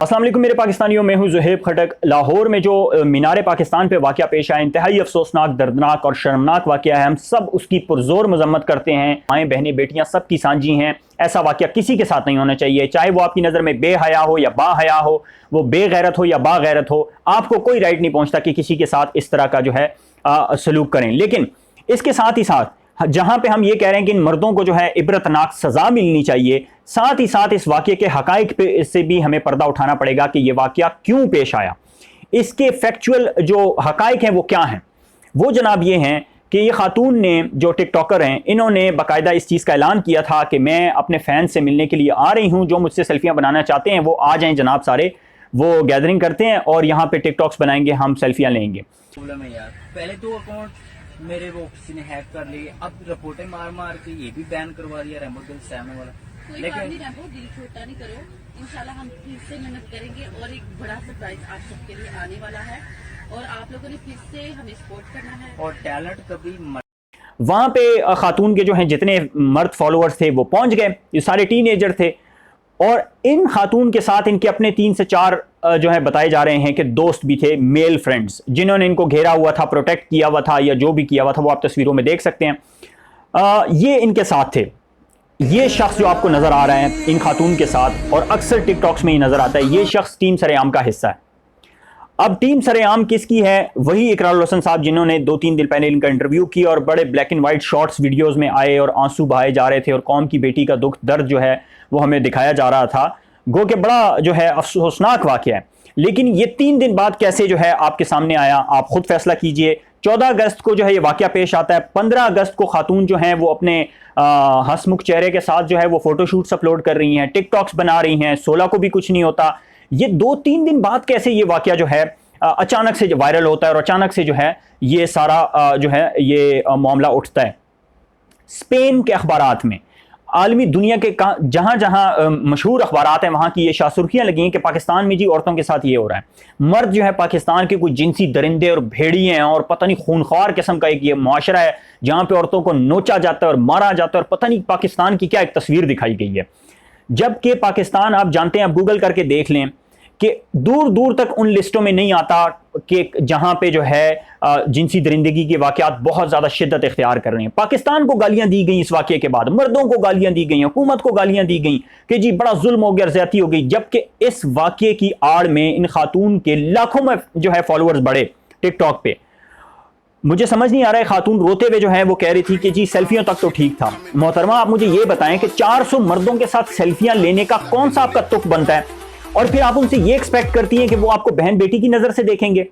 अस्सलाम वालेकुम मेरे पाकिस्तानियों, मैं हूं ज़ुहैब खटक। लाहौर में जो मीनार पाकिस्तान पे वाक़या पेश आया, इंतहाई अफसोसनाक, दर्दनाक और शर्मनाक वाक़या है। हम सब उसकी पुरज़ोर मजम्मत करते हैं। माएँ बहनें बेटियाँ सब की सांझी हैं। ऐसा वाक़या किसी के साथ नहीं होना चाहिए, चाहे वो आपकी नज़र में बेहया हो या बाहया हो, वो बेगैरत हो या बागैरत हो। आपको कोई राइट नहीं पहुँचता कि किसी के साथ इस तरह का जो है सलूक करें। लेकिन इसके साथ ही साथ जहां पे हम ये कह रहे हैं कि इन मर्दों को जो है इबरतनाक सजा मिलनी चाहिए, साथ ही साथ इस वाक़े के हकाइक पे से भी हमें पर्दा उठाना पड़ेगा कि ये वाक़या क्यों पेश आया। इसके फैक्चुअल जो हकाइक हैं वो क्या हैं। वो जनाब ये हैं कि ये खातून ने, जो टिकटॉकर हैं, इन्होंने बाकायदा इस चीज़ का ऐलान किया था कि मैं अपने फ़ैन से मिलने के लिए आ रही हूँ, जो मुझसे सेल्फियाँ बनाना चाहते हैं वो आ जाएं जनाब। सारे वो गैदरिंग करते हैं और यहाँ पे टिकटॉक्स बनाएंगे, हम सेल्फियाँ लेंगे। प्रॉब्लम है यार, पहले 2 अकाउंट मेरे वो किसी ने हैक कर लिए, अब रिपोर्टें मार मार के ये भी बैन करवा दिया रैम्बो दिल सैम वाला। कोई बात नहीं रैम्बो, दिल छोटा नहीं करो, इंशाल्लाह हम फिर से मेहनत करेंगे और एक बड़ा सरप्राइज आप सबके लिए आने वाला है और आप लोगों ने फिर से हमें सपोर्ट करना है और टैलेंट कभी वहां पे खातून के जो हैं जितने मर्द फॉलोअर्स थे वो पहुंच गए, ये सारे टीनेजर थे और इन खातून के साथ इनके अपने 3 से 4 जो है बताए जा रहे हैं कि दोस्त भी थे, मेल फ्रेंड्स, जिन्होंने इनको घेरा हुआ था, प्रोटेक्ट किया हुआ था या जो भी किया हुआ था, वो आप तस्वीरों में देख सकते हैं। ये इनके साथ थे। ये शख्स जो आपको नजर आ रहा है इन खातून के साथ, और अक्सर टिकटॉक्स में ही नजर आता है, ये शख्स टीम सरेआम का हिस्सा है। अब टीम सरेआम किसकी है? वही इकरारुल हसन साहब, जिन्होंने 2-3 दिन पहले इनका इंटरव्यू किया और बड़े black and white shorts videos में आए और आंसू बहाए जा रहे थे और कौम की बेटी का दुख दर्द जो है वो हमें दिखाया जा रहा था। गो के बड़ा जो है अफसोसनाक वाक़या है। लेकिन ये 3 दिन बाद कैसे जो है आपके सामने आया, आप खुद फैसला कीजिए। 14 अगस्त को जो है ये वाक़या पेश आता है। 15 अगस्त को खातून जो हैं वो अपने हंसमुख चेहरे के साथ जो है वो फोटोशूट्स अपलोड कर रही हैं, टिकटॉक्स बना रही हैं। 16 को भी कुछ नहीं होता। ये 2-3 दिन बाद कैसे ये वाक़या जो है अचानक से वायरल होता है और अचानक से जो है ये सारा जो है ये मामला उठता है। स्पेन के अखबारात में, आलमी दुनिया के जहां जहां मशहूर अखबारात हैं, वहां की ये शासुर्खियां लगी हैं कि पाकिस्तान में जी औरतों के साथ ये हो रहा है। मर्द जो है पाकिस्तान के कोई जिनसी दरिंदे और भेड़िए हैं और पता नहीं खूनख्वार किस्म का एक ये मुआशरा है जहां पे औरतों को नोचा जाता है और मारा जाता है और पता नहीं पाकिस्तान की क्या एक तस्वीर दिखाई गई है। जबकि पाकिस्तान, आप जानते हैं, आप गूगल करके देख लें कि दूर दूर तक उन लिस्टों में नहीं आता कि जहां पे जो है जिनसी दरिंदगी के वाकयात बहुत ज़्यादा शिद्दत इख्तियार कर रहे हैं। पाकिस्तान को गालियां दी गई इस वाक़े के बाद, मर्दों को गालियां दी गई, हुकूमत को गालियां दी गई कि जी बड़ा जुल्म हो गया, ज़्यादती हो गई। जबकि इस वाक़े की आड़ में इन खातून के लाखों में जो है फॉलोअर्स बढ़े टिकटॉक पे। मुझे समझ नहीं आ रहा है, खातून रोते हुए जो है वो कह रही थी कि जी सेल्फियों तक तो ठीक था। मोहतरमा, आप मुझे ये बताएं कि 400 मर्दों के साथ सेल्फियां लेने का कौन सा आपका तुक बनता है और फिर आप उनसे ये एक्सपेक्ट करती हैं कि वो आपको बहन बेटी की नज़र से देखेंगे।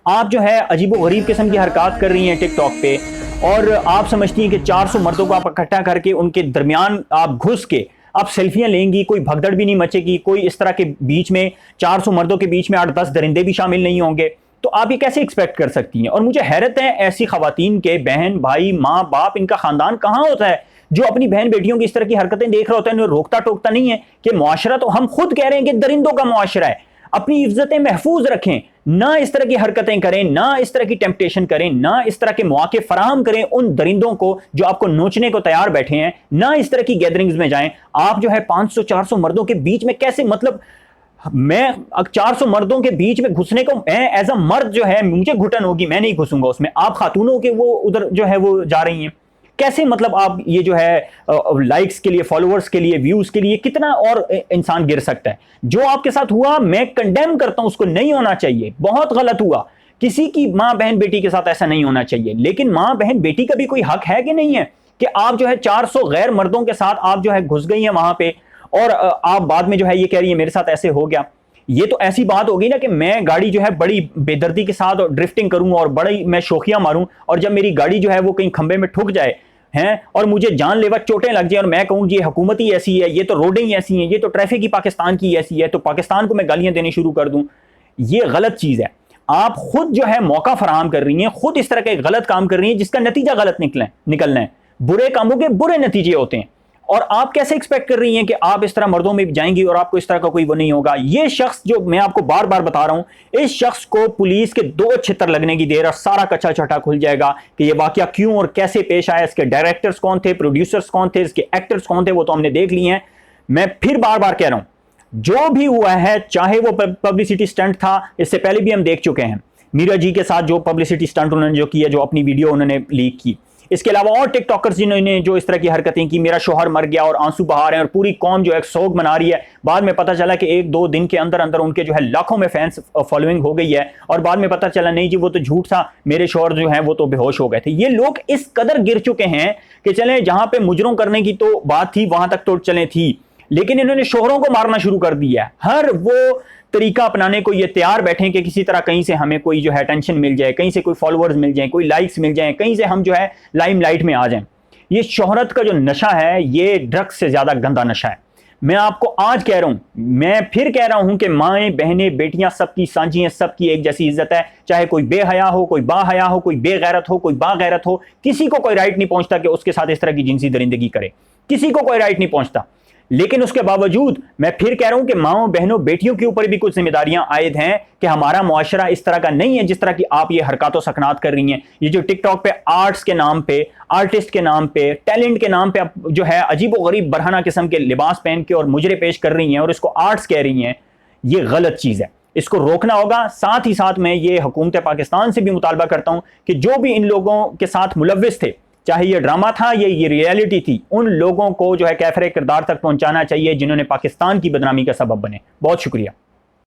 आप जो है अजीबो गरीब किस्म की हरकत कर रही हैं टिकटॉक पे और आप समझती हैं कि 400 मर्दों को आप इकट्ठा करके उनके दरमियान आप घुस के आप सेल्फियां लेंगी, कोई भगदड़ भी नहीं मचेगी, कोई इस तरह के बीच में 400 मर्दों के बीच में 8-10 दरिंदे भी शामिल नहीं होंगे। तो आप ये कैसे एक्सपेक्ट कर सकती हैं? और मुझे हैरत है, ऐसी खवातीन के बहन भाई माँ बाप, इनका खानदान कहाँ होता है जो अपनी बहन बेटियों की इस तरह की हरकतें देख रहा होता है, रोकता टोकता नहीं है कि मुआशरा तो हम खुद कह रहे हैं कि दरिंदों का मुआशरा है। अपनी इज्जतें महफूज रखें, ना इस तरह की हरकतें करें, ना इस तरह की टेम्पटेशन करें, ना इस तरह के मौके फराहम करें उन दरिंदों को जो आपको नोचने को तैयार बैठे हैं, ना इस तरह की गैदरिंग्स में जाएं। आप जो है 500-400 मर्दों के बीच में कैसे, मतलब मैं 400 मर्दों के बीच में घुसने को, मैं एज अ मर्द जो है मुझे घुटन होगी, मैं नहीं घुसूंगा उसमें। आप खातूनों के वो उधर जो है वो जा रही हैं कैसे? मतलब आप ये जो है लाइक्स के लिए, फॉलोअर्स के लिए, व्यूज के लिए कितना और इंसान गिर सकता है। जो आपके साथ हुआ मैं कंडेम करता हूं, उसको नहीं होना चाहिए, बहुत गलत हुआ। किसी की मां बहन बेटी के साथ ऐसा नहीं होना चाहिए। लेकिन मां बहन बेटी का भी कोई हक है कि नहीं है कि आप जो है 400 गैर मर्दों के साथ आप जो है घुस गई हैं वहां पे और आप बाद में जो है ये कह रही है मेरे साथ ऐसे हो गया। ये तो ऐसी बात होगी ना कि मैं गाड़ी जो है बड़ी बेदर्दी के साथ ड्रिफ्टिंग करूं और बड़ी मैं शोखियां मारूं और जब मेरी गाड़ी जो है वो कहीं खंबे में ठुक जाए हैं और मुझे जानलेवा चोटें लग जाए और मैं कहूं ये हुकूमत ही ऐसी है, ये तो रोडें ही ऐसी हैं, ये तो ट्रैफिक ही पाकिस्तान की ऐसी है, तो पाकिस्तान को मैं गालियां देनी शुरू कर दूं, ये गलत चीज़ है। आप खुद जो है मौका फराहम कर रही हैं, खुद इस तरह का गलत काम कर रही हैं जिसका नतीजा गलत निकलना है। बुरे कामों के बुरे नतीजे होते हैं और आप कैसे एक्सपेक्ट कर रही हैं कि आप इस तरह मर्दों में जाएंगी और आपको इस तरह का कोई वो नहीं होगा। ये शख्स जो मैं आपको बार बार बता रहा हूं, इस शख्स को पुलिस के 2 छितर लगने की देर और सारा कच्चा छटा खुल जाएगा कि ये वाकया क्यों और कैसे पेश आया, इसके डायरेक्टर्स कौन थे, प्रोड्यूसर्स कौन थे, इसके एक्टर्स कौन थे, वो तो हमने देख लिए हैं। मैं फिर बार बार कह रहा हूं, जो भी हुआ है, चाहे वो पब्लिसिटी स्टंट था, इससे पहले भी हम देख चुके हैं मीरा जी के साथ जो पब्लिसिटी स्टंट उन्होंने जो किया, जो अपनी वीडियो उन्होंने लीक की। इसके अलावा और टिकटॉकर्स जिन्होंने जो इस तरह की हरकतें की, मेरा शोहर मर गया और आंसू बहा रहे हैं और पूरी कौम जो है सोग मना रही है। बाद में पता चला कि 1-2 दिन के अंदर अंदर उनके जो है लाखों में फैंस फॉलोइंग हो गई है, और बाद में पता चला नहीं जी वो तो झूठ था, मेरे शोहर जो है वो तो बेहोश हो गए थे। ये लोग इस कदर गिर चुके हैं कि चले जहां पे मुजरों करने की तो बात थी वहां तक तो चले थी, लेकिन इन्होंने शोहरों को मारना शुरू कर दिया है। हर वो तरीका अपनाने को ये तैयार बैठे कि किसी तरह कहीं से हमें कोई जो है अटेंशन मिल जाए, कहीं से कोई फॉलोअर्स मिल जाए, कोई लाइक्स मिल जाए, कहीं से हम जो है लाइमलाइट में आ जाएं। ये शोहरत का जो नशा है ये ड्रग्स से ज्यादा गंदा नशा है। मैं आपको आज कह रहा हूं, मैं फिर कह रहा हूं कि माएं बहनें बेटियां सबकी सांझी हैं, सबकी एक जैसी इज्जत है। चाहे कोई बेहया हो, कोई बाहया हो, कोई बेगैरत हो, कोई बागैरत हो, किसी को कोई राइट नहीं पहुंचता कि उसके साथ इस तरह की जिनसी दरिंदगी करे, किसी को कोई राइट नहीं पहुंचता। लेकिन उसके बावजूद मैं फिर कह रहा हूं कि माओ बहनों बेटियों के ऊपर भी कुछ जिम्मेदारियां आयद हैं कि हमारा मुआशरा इस तरह का नहीं है जिस तरह की आप ये हरकतों सकनात कर रही हैं। ये जो टिकटॉक पे आर्ट्स के नाम पे, आर्टिस्ट के नाम पे, टैलेंट के नाम पे जो है अजीब व गरीब बरहाना किस्म के लिबास पहन के और मुजरे पेश कर रही हैं और इसको आर्ट्स कह रही हैं, ये गलत चीज है, इसको रोकना होगा। साथ ही साथ मैं ये हुकूमत पाकिस्तान से भी मुतालबा करता हूं कि जो भी इन लोगों के साथ मुलव्विस थे, चाहे ये ड्रामा था ये रियलिटी थी, उन लोगों को जो है कैफरे किरदार तक पहुंचाना चाहिए जिन्होंने पाकिस्तान की बदनामी का सबब बने। बहुत शुक्रिया।